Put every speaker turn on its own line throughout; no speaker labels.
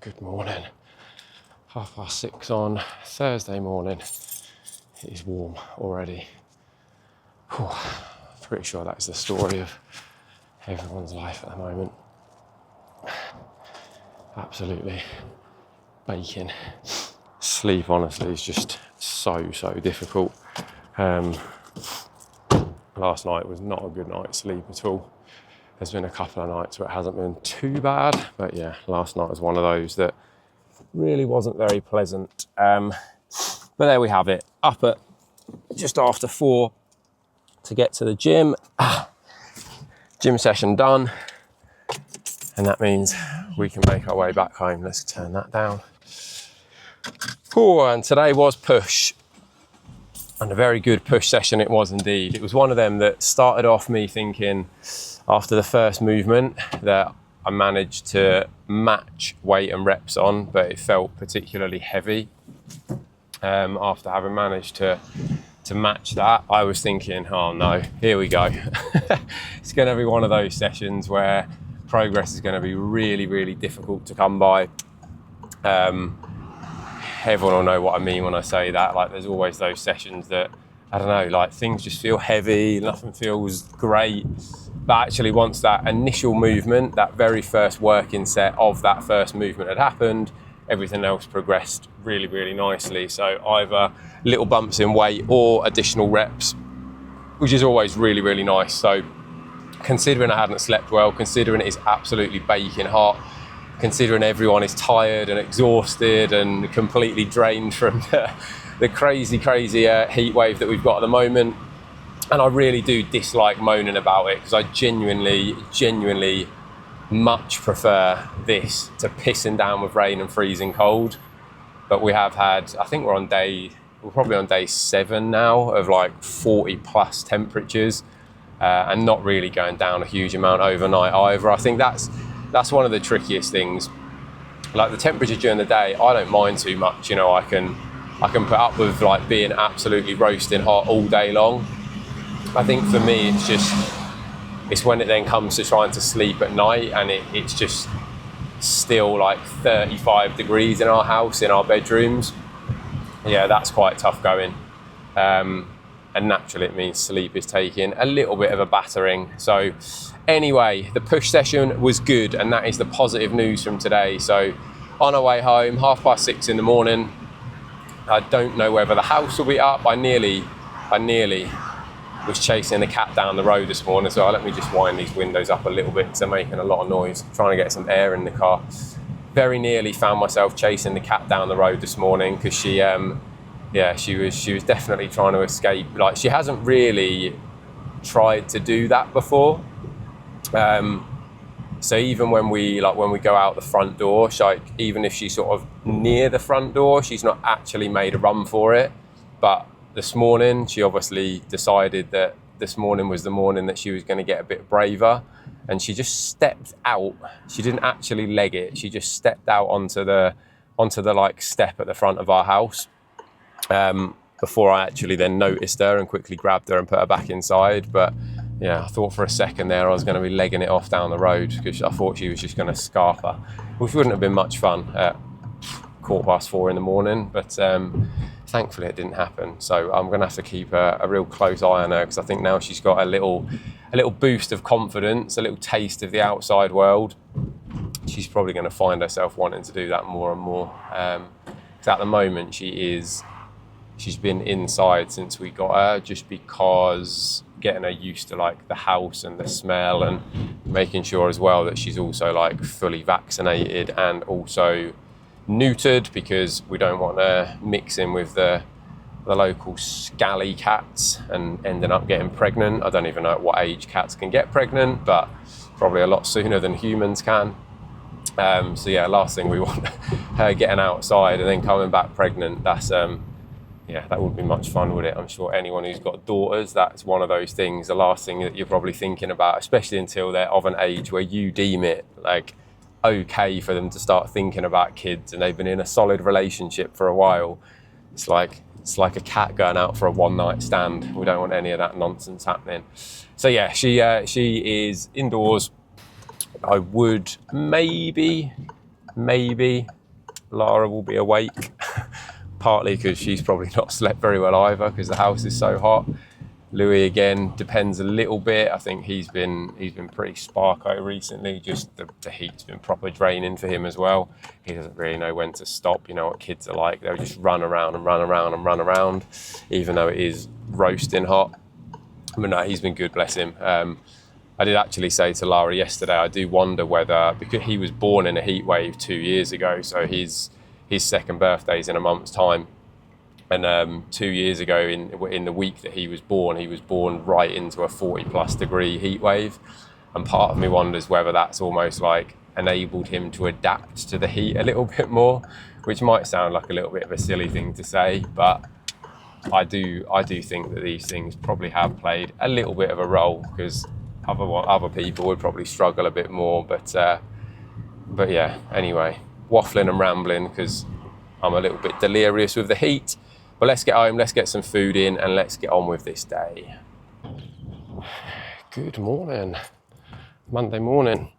Good morning. 6:30 on Thursday morning. It is warm already. Whew. Pretty sure that's the story of everyone's life at the moment. Absolutely baking. Sleep, honestly, is just so difficult. Last night was not a good night's sleep at all. There's been a couple of nights where it hasn't been too bad, but yeah, last night was one of those that really wasn't very pleasant. But there we have it. Up at just after 4 to get to the gym. Gym session done. And that means we can make our way back home. Let's turn that down. And today was push. And a very good push session it was indeed. It was one of them that started off me thinking after the first movement that I managed to match weight and reps on, but it felt particularly heavy. After having managed to match that, I was thinking, oh no, here we go. It's going to be one of those sessions where progress is going to be really difficult to come by. Everyone will know what I mean when I say that. Like, there's always those sessions that, I don't know, like things just feel heavy, nothing feels great. But actually, once that initial movement, that very first working set of that first movement had happened, everything else progressed really nicely. So either little bumps in weight or additional reps, which is always really nice. So considering I hadn't slept well, considering it is absolutely baking hot, considering everyone is tired and exhausted and completely drained from the crazy heat wave that we've got at the moment. And I really do dislike moaning about it because I genuinely much prefer this to pissing down with rain and freezing cold. But we have had, I think we're probably on day 7 now of like 40 plus temperatures and not really going down a huge amount overnight either. I think that's one of the trickiest things. Like the temperature during the day, I don't mind too much. You know, I can put up with like being absolutely roasting hot all day long. I think for me, it's when it then comes to trying to sleep at night and it's just still like 35 degrees in our house, in our bedrooms. Yeah, that's quite tough going. And naturally it means sleep is taking a little bit of a battering. So anyway, the push session was good, and that is the positive news from today. So on our way home, 6:30 in the morning, I don't know whether the house will be up. I nearly was chasing the cat down the road this morning, so let me just wind these windows up a little bit because they're making a lot of noise, trying to get some air in the car. Very nearly found myself chasing the cat down the road this morning because she was definitely trying to escape. Like, she hasn't really tried to do that before. So even when we go out the front door, even if she's sort of near the front door, she's not actually made a run for it. But this morning, she obviously decided that this morning was the morning that she was going to get a bit braver, and she just stepped out. She didn't actually leg it. She just stepped out onto the like step at the front of our house. Before I actually then noticed her and quickly grabbed her and put her back inside. But yeah, I thought for a second there I was going to be legging it off down the road because I thought she was just going to scarf her, which wouldn't have been much fun at 4:15 in the morning. But thankfully it didn't happen. So I'm going to have to keep a real close eye on her because I think now she's got a little boost of confidence, a little taste of the outside world. She's probably going to find herself wanting to do that more and more. Because at the moment she's been inside since we got her, just because getting her used to like the house and the smell, and making sure as well that she's also like fully vaccinated and also neutered, because we don't want her mixing with the local scally cats and ending up getting pregnant. I don't even know at what age cats can get pregnant, but probably a lot sooner than humans can. So yeah, last thing we want her getting outside and then coming back pregnant. That's that wouldn't be much fun, would it? I'm sure anyone who's got daughters, that's one of those things, the last thing that you're probably thinking about, especially until they're of an age where you deem it like okay for them to start thinking about kids and they've been in a solid relationship for a while. It's like a cat going out for a one-night stand. We don't want any of that nonsense happening. So yeah, she is indoors. I would maybe maybe Lara will be awake, partly because she's probably not slept very well either because the house is so hot. Louis, again, depends a little bit. I think he's been pretty sparko recently. Just the heat's been proper draining for him as well. He doesn't really know when to stop. You know what kids are like. They'll just run around and run around and run around, even though it is roasting hot. But no, he's been good, bless him. I did actually say to Lara yesterday, I do wonder whether, because he was born in a heat wave 2 years ago, so his second birthday's in a month's time. And 2 years ago, in the week that he was born right into a 40+ degree heat wave. And part of me wonders whether that's almost like enabled him to adapt to the heat a little bit more, which might sound like a little bit of a silly thing to say, but I do think that these things probably have played a little bit of a role, because other people would probably struggle a bit more. But yeah, anyway, waffling and rambling because I'm a little bit delirious with the heat. But let's get home, let's get some food in, and let's get on with this day. Good morning. Monday morning,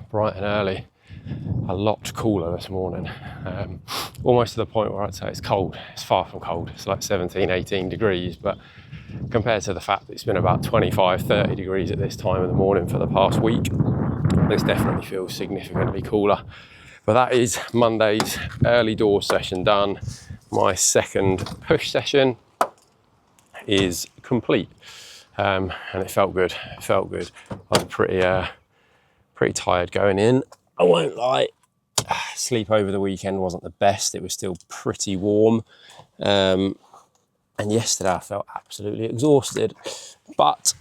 bright and early. A lot cooler this morning. Almost to the point where I'd say it's cold. It's far from cold. It's like 17, 18 degrees, but compared to the fact that it's been about 25, 30 degrees at this time of the morning for the past week, this definitely feels significantly cooler. But that is Monday's early door session done. My second push session is complete, and it felt good. It felt good. I was pretty tired going in. I won't lie. Sleep over the weekend wasn't the best. It was still pretty warm, and yesterday I felt absolutely exhausted. But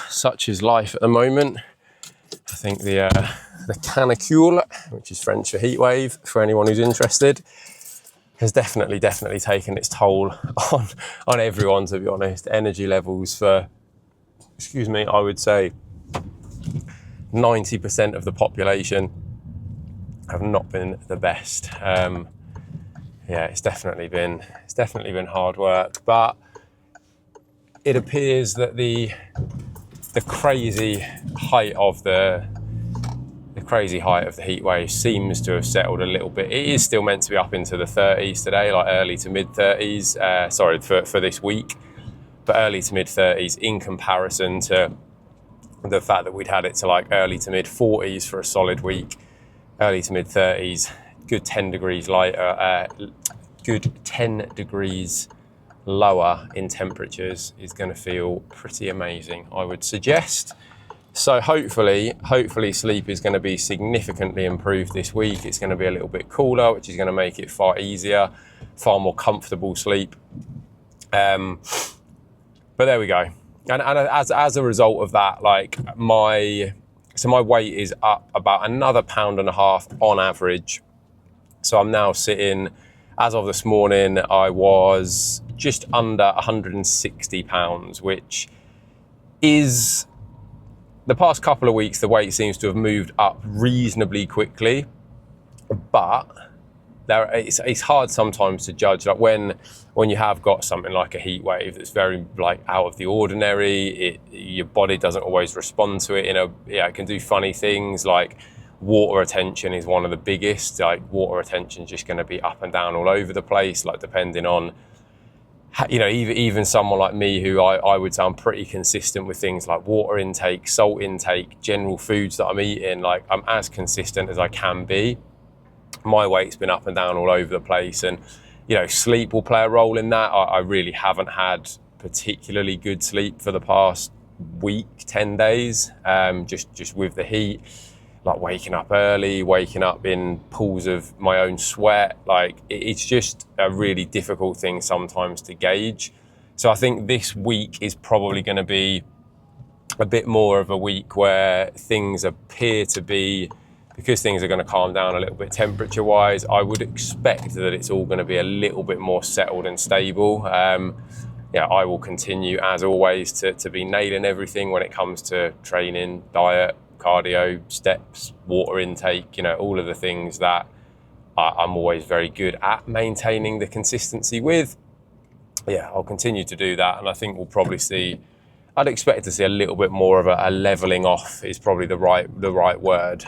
such is life at the moment. I think the canicule, which is French for heat wave, for anyone who's interested, has definitely taken its toll on everyone, to be honest. Energy levels for, I would say 90% of the population have not been the best. Yeah, it's definitely been hard work, but it appears that the crazy height of the heat wave seems to have settled a little bit. It is still meant to be up into the 30s today, like early to mid 30s. For this week, but early to mid 30s in comparison to the fact that we'd had it to like early to mid 40s for a solid week. Early to mid 30s, good 10 degrees lighter, good 10 degrees lower in temperatures is going to feel pretty amazing, I would suggest. So hopefully sleep is going to be significantly improved this week. It's going to be a little bit cooler, which is going to make it far easier, far more comfortable sleep. But there we go. And as a result of that, like my weight is up about another 1.5 pounds on average. So I'm now sitting, as of this morning, I was just under 160 pounds, which is, the past couple of weeks, the weight seems to have moved up reasonably quickly, but it's hard sometimes to judge. Like when you have got something like a heat wave that's very like out of the ordinary, your body doesn't always respond to it. It can do funny things. Like water retention is one of the biggest. Like water retention is just going to be up and down all over the place. Like depending on, even someone like me who I would say I'm pretty consistent with things like water intake, salt intake, general foods that I'm eating. Like I'm as consistent as I can be. My weight's been up and down all over the place, and sleep will play a role in that. I really haven't had particularly good sleep for the past week, 10 days, just with the heat. Like waking up early, waking up in pools of my own sweat. Like it's just a really difficult thing sometimes to gauge. So I think this week is probably going to be a bit more of a week where things appear to be, because things are going to calm down a little bit temperature wise, I would expect that it's all going to be a little bit more settled and stable. I will continue as always to be nailing everything when it comes to training, diet, cardio, steps, water intake, all of the things that I'm always very good at maintaining the consistency with. Yeah, I'll continue to do that, and I think we'll probably see, I'd expect to see a little bit more of a leveling off is probably the right word.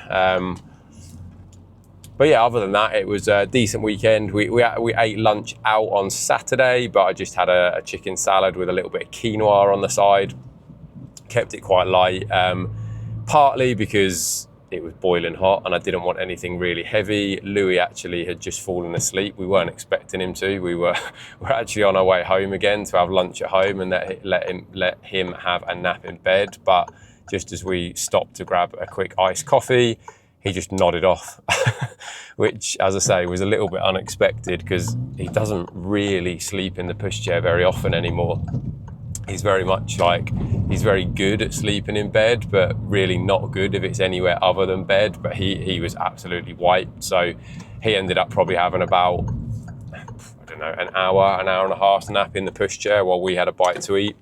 But yeah, other than that, it was a decent weekend. We ate lunch out on Saturday, but I just had a chicken salad with a little bit of quinoa on the side. Kept it quite light, partly because it was boiling hot and I didn't want anything really heavy. Louis actually had just fallen asleep. We weren't expecting him to. We're actually on our way home again to have lunch at home and let him have a nap in bed. But just as we stopped to grab a quick iced coffee, he just nodded off, which, as I say, was a little bit unexpected because he doesn't really sleep in the pushchair very often anymore. He's very much like, he's very good at sleeping in bed, but really not good if it's anywhere other than bed. But he was absolutely wiped. So he ended up probably having about, I don't know, an hour and a half nap in the pushchair while we had a bite to eat.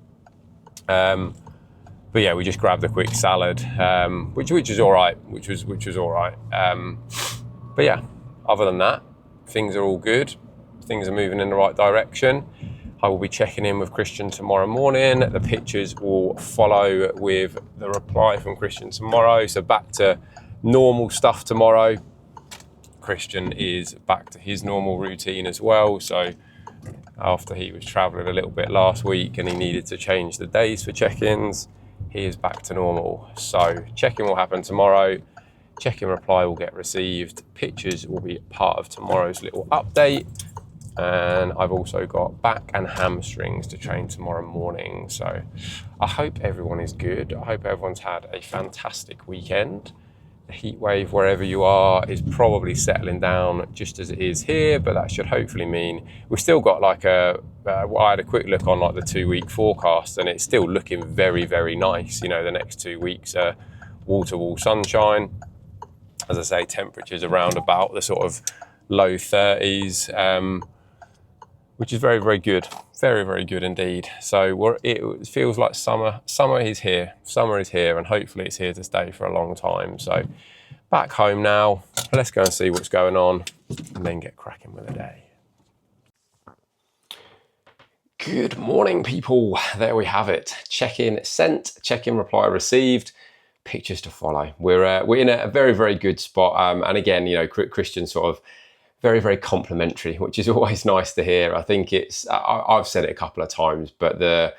But yeah, we just grabbed a quick salad, which was all right, which was all right. But yeah, other than that, things are all good. Things are moving in the right direction. I will be checking in with Christian tomorrow morning. The pictures will follow with the reply from Christian tomorrow. So back to normal stuff tomorrow. Christian is back to his normal routine as well. So after he was traveling a little bit last week and he needed to change the days for check-ins, he is back to normal. So check-in will happen tomorrow. Check-in reply will get received. Pictures will be part of tomorrow's little update. And I've also got back and hamstrings to train tomorrow morning. So I hope everyone is good. I hope everyone's had a fantastic weekend. The heat wave, wherever you are, is probably settling down just as it is here, but that should hopefully mean we've still got like I had a quick look on like the 2-week forecast and it's still looking very, very nice. You know, the next 2 weeks are wall-to-wall sunshine. As I say, temperatures around about the sort of low 30s, which is very, very good. Very, very good indeed. So it feels like summer is here. Summer is here and hopefully it's here to stay for a long time. So back home now, let's go and see what's going on and then get cracking with the day. Good morning, people. There we have it. Check-in sent, check-in reply received, pictures to follow. We're in a very, very good spot. And again, you know, Christian sort of very, very complimentary, which is always nice to hear. I think I've said it a couple of times, but the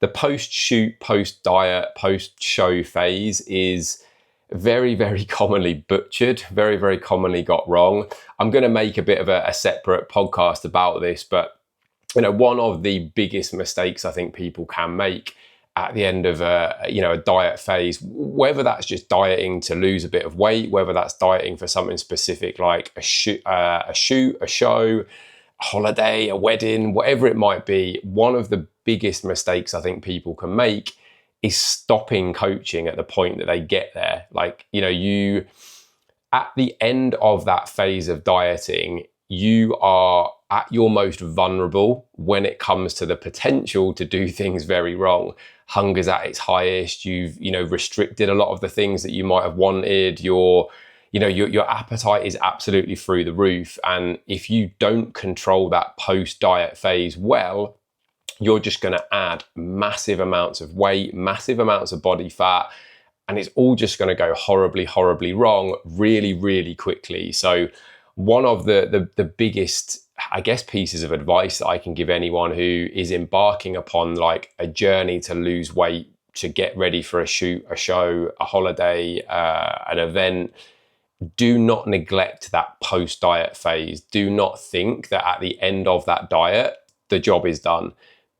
post-shoot, post-diet, post-show phase is very, very commonly butchered, very, very commonly got wrong. I'm going to make a bit of a separate podcast about this, but you know, one of the biggest mistakes I think people can make at the end of a diet phase, whether that's just dieting to lose a bit of weight, whether that's dieting for something specific like a shoot, a show, a holiday, a wedding, whatever it might be, one of the biggest mistakes I think people can make is stopping coaching at the point that they get there. Like, you know, at the end of that phase of dieting, you are at your most vulnerable when it comes to the potential to do things very wrong. Hunger's at its highest. You've, restricted a lot of the things that you might have wanted. Your appetite is absolutely through the roof. And if you don't control that post-diet phase well, you're just going to add massive amounts of weight, massive amounts of body fat, and it's all just going to go horribly, horribly wrong really, really quickly. So one of the biggest, I guess, pieces of advice that I can give anyone who is embarking upon like a journey to lose weight, to get ready for a shoot, a show, a holiday, an event, do not neglect that post-diet phase. Do not think that at the end of that diet, the job is done,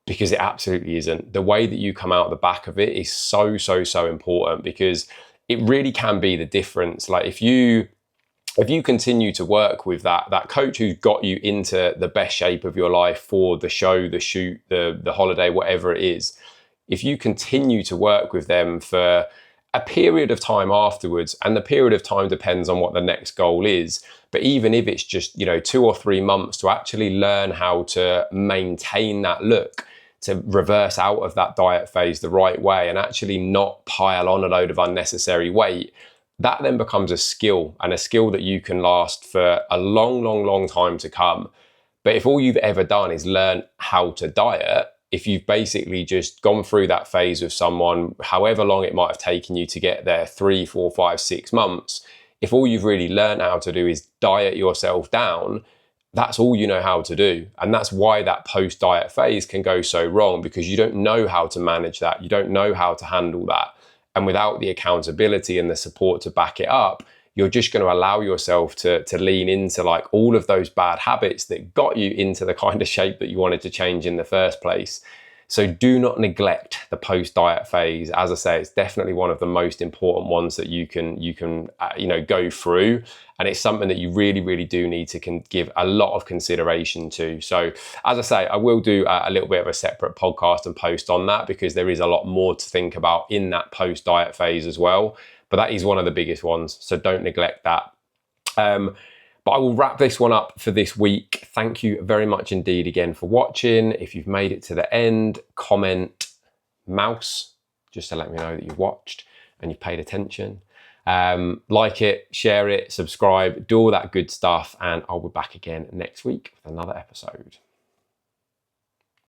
because it absolutely isn't. The way that you come out the back of it is so, so, so important, because it really can be the difference. Like if you continue to work with that coach who's got you into the best shape of your life for the show, the shoot, the holiday, whatever it is, if you continue to work with them for a period of time afterwards, and the period of time depends on what the next goal is, but even if it's just 2 or 3 months to actually learn how to maintain that look, to reverse out of that diet phase the right way and actually not pile on a load of unnecessary weight, that then becomes a skill, and a skill that you can last for a long, long, long time to come. But if all you've ever done is learn how to diet, if you've basically just gone through that phase with someone, however long it might have taken you to get there, 3, 4, 5, 6 months, if all you've really learned how to do is diet yourself down, that's all you know how to do. And that's why that post-diet phase can go so wrong, because you don't know how to manage that. You don't know how to handle that. And without the accountability and the support to back it up, you're just going to allow yourself to lean into like all of those bad habits that got you into the kind of shape that you wanted to change in the first place. So do not neglect the post-diet phase. As I say, it's definitely one of the most important ones that you can go through, and it's something that you really, really do need to give a lot of consideration to. So as I say, I will do a little bit of a separate podcast and post on that, because there is a lot more to think about in that post-diet phase as well. But that is one of the biggest ones, so don't neglect that. But I will wrap this one up for this week. Thank you very much indeed again for watching. If you've made it to the end, comment mouse, just to let me know that you've watched and you've paid attention. Like it, share it, subscribe, do all that good stuff, and I'll be back again next week with another episode.